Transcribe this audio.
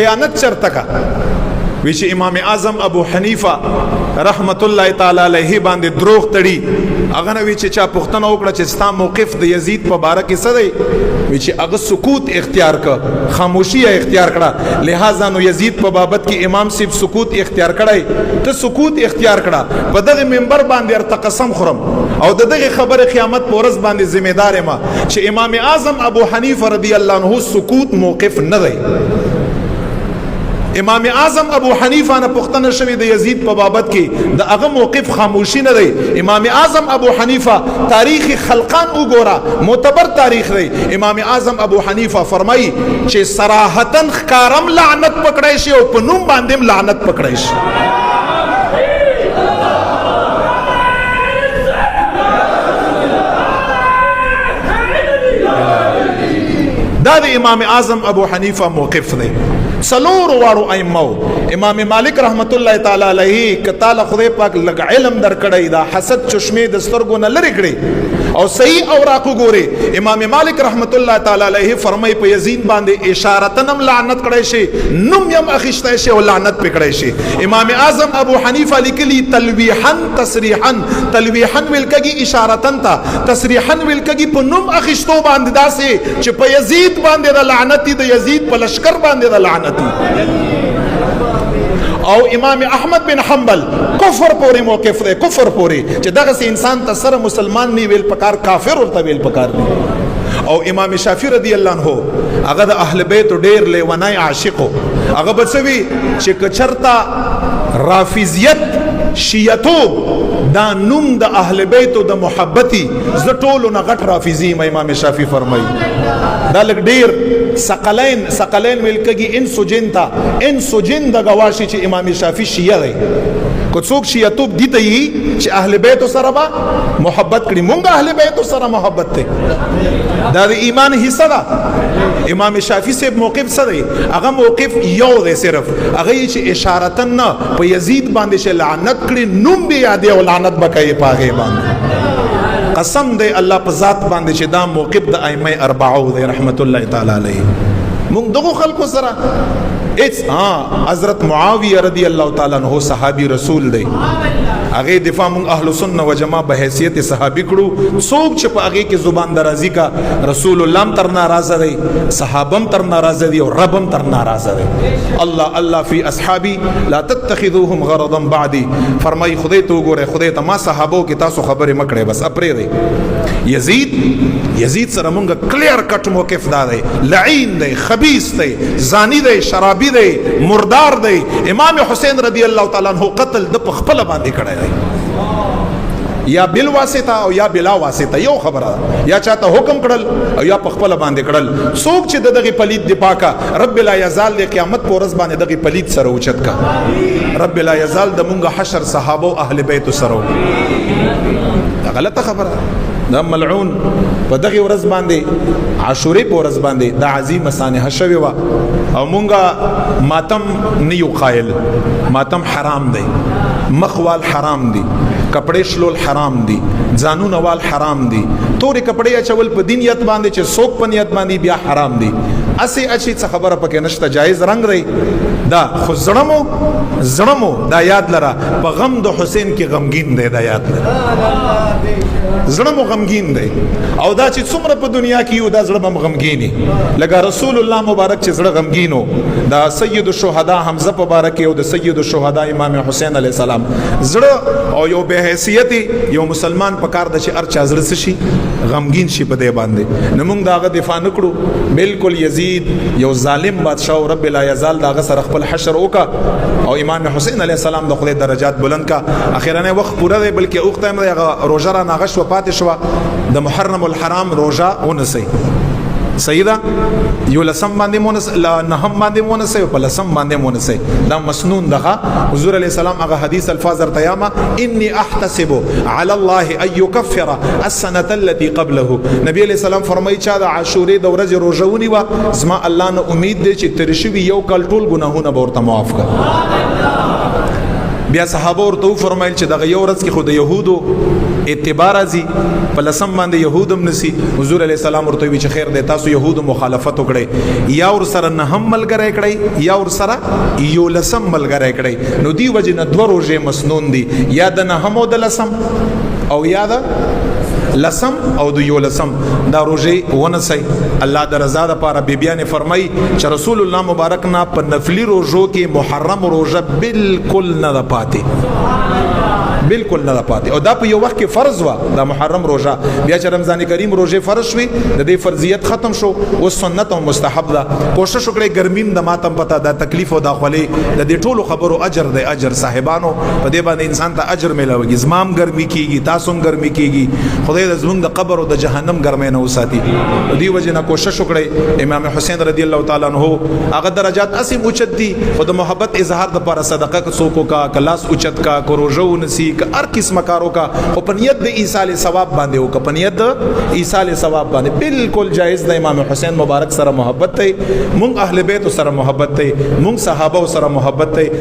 خیانت چرته کا وی چې امام اعظم ابو حنیفه رحمت الله تعالی علیه باندې دروغ تړي هغه نه وی چې چا پښتنه وکړه چې ستا موقف د یزید په باره کې څه دی وی چې هغه سکوت اختیار کړ خاموشي اختیار کړه لہذا نو یزید په بابت کې امام صاحب سکوت اختیار کړی ته سکوت اختیار کړه په دغه منبر باندې ارته قسم خورم او دغه خبره قیامت په ورځ باندې ذمہ دار ما چې امام اعظم ابو حنیفه رضی الله عنه سکوت موقف نه دی امام اعظم ابو حنیفه نه پختنه شوی د یزید په بابت کې د هغه موقف خاموشي نه دی امام اعظم ابو حنیفه تاریخ خلقان وګوره معتبر تاریخ دی امام اعظم ابو حنیفه فرمایي چې صراحتن خکارم لعنت پکړای شي او په نوم باندې لعنت پکړای شي دا د امام اعظم ابو حنیفه موقف دی سلور وارو ائمه امام مالک رحمت الله تعالی علیه کتاله خدای پاک لګ علم در کړی دا حسد چشمه د سترګو نه لری کړی او صحیح اوراق ګوري امام مالک رحمت الله تعالی علیه فرمای په یزید باندې اشارتنم لعنت کړی شي نوم یم اخیشته شي او لعنت پکړی شي امام اعظم ابو حنیفه لیکلی تلویحا تصریحا تلویحا ویلکږي اشارتن تا تصریحا ویلکږي په نوم اخیشتو باندې داسې چې په یزید باندې د لعنت د یزید په لشکر باندې د لعنت او امام احمد بن حنبل کفر پوری موقف دے کفر پوری چې دغه سي انسان ته سره مسلمان نی ویل پکار کافر ورته ویل پکار دی او امام شافعی رضی الله عنه هغه د اهل بیت ډیر لیونای عاشقو هغه بچوي چې کچرتا رافضیت شیعتوب دا نوم د اهل بیت د محبتي ز ټولو نه غټ رافضی امام شافعی فرمایي دا لګ ډیر ثقلین ملکږي انسو جن د گواشي چې امام شافعی شیعه دی کو څوک شیعتوب دي ته چې اهل بیت سره با محبت کړي مونږ اهل بیت سره محبت ته دا د ایمان حصہ ده امام شافعی سے موقف څه دی هغه موقف یو دی صرف هغه چې اشارتن نه په یزید باندې چې لعنت کړي نوم به یاد او لعنت بکای پاغه باندې قسم دی الله په ذات باندې چې دا موقف د ائمه اربعه دی رحمت الله تعالی علیه مونږ دغه خلکو سره حضرت معاویه رضی الله تعالی عنہ صحابی رسول دی هغه دفاع مونږ اهل سنت و جماعت به حیثیت صحابي کړو څوک چې په هغه کې زبان درازي کا رسول الله تر ناراضه دی صحابم تر ناراضه دی او ربم تر ناراضه دی الله فی اصحابی لا تتخذوهم غرضا بعدی فرمای خدای ته وګوره خدای ته ما صحابو کې تاسو خبرې مکړې بس اپری دی یزید سره مونږ کلیر کټ موقف دا دی لعین دی خبیث دی زانی دی شرابی دی مردار دی امام حسین رضی الله تعالی عنہ قتل د خپل باندې کړی یا بل واسطه او یا بلا واسطه یو خبره یا چاته حکم کړل او یا خپل باندې کړل څوک چې دغه پلید دی پاکه رب لا یزال د قیامت پر ورځ باندې دغه پلید سره اوچت کا رب لا یزال د مونږ حشر صحابه او اهل بیت سره غلطه خبره دا ملعون په دغه ورځ باندې عاشورې په ورځ باندې د عظیم سانحه شوی و او مونږه ماتم نیو قائل ماتم حرام دی مخوال حرام دی کپڑے شلول حرام دی ځانون وال حرام دی تورې کپڑے اچول په دینیت باندې چې څوک په نیت باندې بیا حرام دی اسی اچھی څه خبره پکې نشته جایز رنگ دی دا خو زړمو دا یاد لره په غم د حسین کې غمگین دی دا یاد لره زړمو غمگین دی او دا چې څومره په دنیا کې یو دا زړم غمگینی لکه رسول الله مبارک چې زړه غمگینو دا سید الشهدا حمزه مبارک او د سید الشهدا امام حسین علیه السلام زړه او یو به حیثیت یو مسلمان پکار د چې ارچا زړه شي غمگین شي په دې باندې نمونږ داغه دفاع نکړو بالکل یزید یو ظالم بادشاہ رب لا یزال داغه سره خپل حشر وکا او امام حسین علیه السلام د خدای درجات بلند کا اخیرانه وخت پوره دی بلکې اوخته روزه را ناغش و پاتې شو د محرم الحرام روزه ونسي سیدا یو لسم باندې مونس لا نهم باندې مونس په لسم باندې مونس دا مسنون دغه حضور علیہ السلام هغه حدیث الفاظ ارتیاما انی احتسب علی الله ان یکفر السنه التي قبله نبی علیہ السلام فرمایي چې د عاشورې د ورځې روزهونی و زما الله نه امید دی چې ترشوی یو کال ټول ګناهونه به ورته معاف کړي بیا صحابه ورته فرمایل چې دغه یو ورځ کې خو د يهودو اتباع راځي په لسم باندې يهودم نسی حضور علیه السلام ورته وی چې خیر دی تاسو يهود مخالفت وکړي یا ور سره نه هم ملګری کړی یا ور سره یو لسم ملګری کړی نو دی وجه نه دوه روزه مسنون دي یا د نه هم او د لسم او یا د لسم او د یو لسم دا روزه ونسي الله د رضا لپاره بیبیان فرمای چې رسول الله مبارک نه په نفلی روزو کې محرم روزه بالکل نه پاتې بالکل نه پاتې او دا په یو وخت کې فرض وا دا محرم روزه بیا چې رمضان کریم روزه فرض شوي د دې فرضیت ختم شو او سنت او مستحب ده کوشش وکړئ ګرمیم د ماتم پتا دا تکلیف او داخلي د دې ټولو خبرو اجر د اجر صاحبانو په دې باندې انسان ته اجر ملوي زمام ګرمي کیږي تاسو ګرمي کیږي خدای د زمونږ د قبر او د جهنم ګرمي نه وساتي دې وجه نه کوشش وکړئ امام حسین رضی الله تعالی عنہ هغه درجات اسیم اوچت دي خو د محبت اظهار د لپاره صدقه څوک کا کلاس اوچت کا کوروجو نسی هر قسم کارو کا او په نیت د ایصال ثواب باندې او په نیت د ایصال ثواب باندې بالکل جایز د امام حسین مبارک سره محبت ته مونږ اهل بیت سره محبت ته مونږ صحابه سره محبت ته